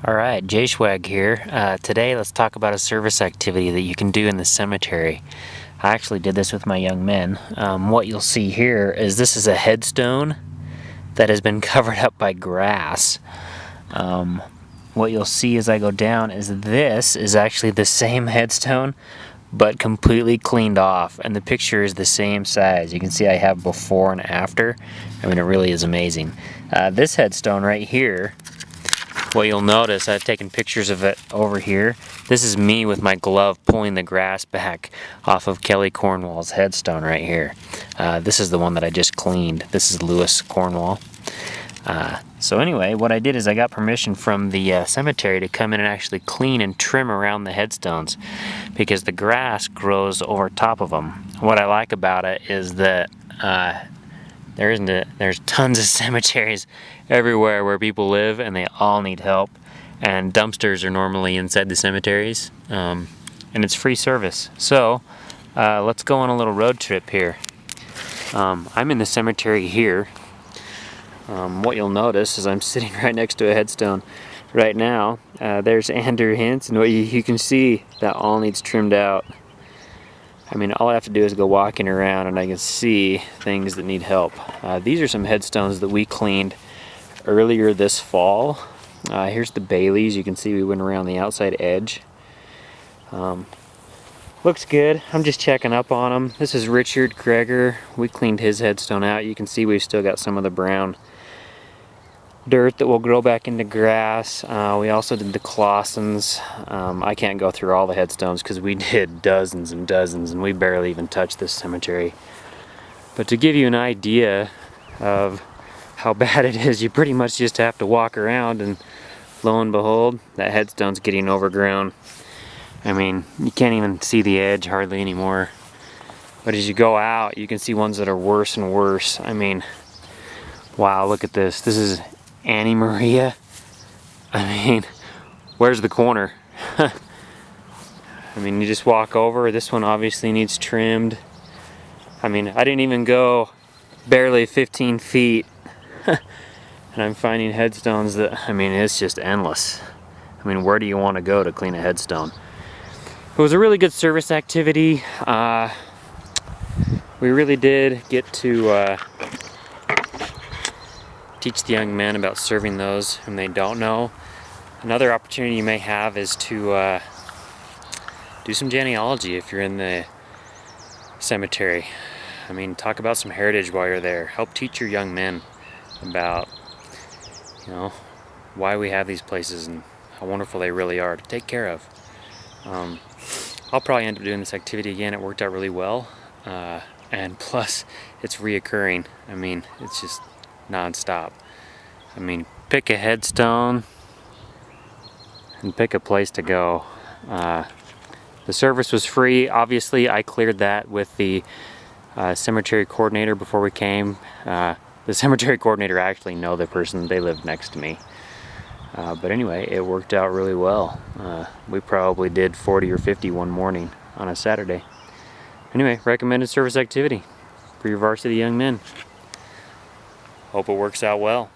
Alright, J-Schwag here. Today let's talk about a service activity that you can do in the cemetery. I actually did this with my young men. What you'll see here is this is a headstone that has been covered up by grass. What you'll see as I go down is this is actually the same headstone but completely cleaned off, and the picture is the same size. You can see I have before and after. I mean, it really is amazing. This headstone right here, what you'll notice, I've taken pictures of it over here. This is me with my glove pulling the grass back off of Kelly Cornwall's headstone right here. This is the one that I just cleaned. This is Lewis Cornwall. So anyway, what I did is I got permission from the cemetery to come in and actually clean and trim around the headstones because the grass grows over top of them. What I like about it is that there's tons of cemeteries everywhere where people live and they all need help, and dumpsters are normally inside the cemeteries, and it's free service. So let's go on a little road trip here. I'm in the cemetery here. What you'll notice is I'm sitting right next to a headstone right now. There's Andrew Hintz, and what you can see that all needs trimmed out. I mean, all I have to do is go walking around and I can see things that need help. These are some headstones that we cleaned earlier this fall. Here's the Baileys. You can see we went around the outside edge. Looks good. I'm just checking up on them. This is Richard Greger. We cleaned his headstone out. You can see we've still got some of the brown dirt that will grow back into grass. We also did the Clausens. I can't go through all the headstones because we did dozens and dozens and we barely even touched this cemetery. But to give you an idea of how bad it is, you pretty much just have to walk around, and lo and behold, that headstone's getting overgrown. I mean, you can't even see the edge hardly anymore. But as you go out, you can see ones that are worse and worse. I mean, wow, look at this. This is Annie Maria. I mean, where's the corner? I mean, you just walk over. This one obviously needs trimmed. I mean, I didn't even go barely 15 feet. And I'm finding headstones that, I mean, it's just endless. I mean, where do you want to go to clean a headstone? It was a really good service activity. We really did get to teach the young men about serving those whom they don't know. Another opportunity you may have is to do some genealogy if you're in the cemetery. I mean, talk about some heritage while you're there. Help teach your young men about, you know, why we have these places and how wonderful they really are to take care of. I'll probably end up doing this activity again. It worked out really well, and plus it's reoccurring. I mean, it's just non-stop. I mean, pick a headstone and pick a place to go. The service was free. Obviously, I cleared that with the cemetery coordinator before we came. The cemetery coordinator actually know the person. They live next to me. But anyway, it worked out really well. We probably did 40 or 50 one morning on a Saturday. Anyway, recommended service activity for your varsity young men. Hope it works out well.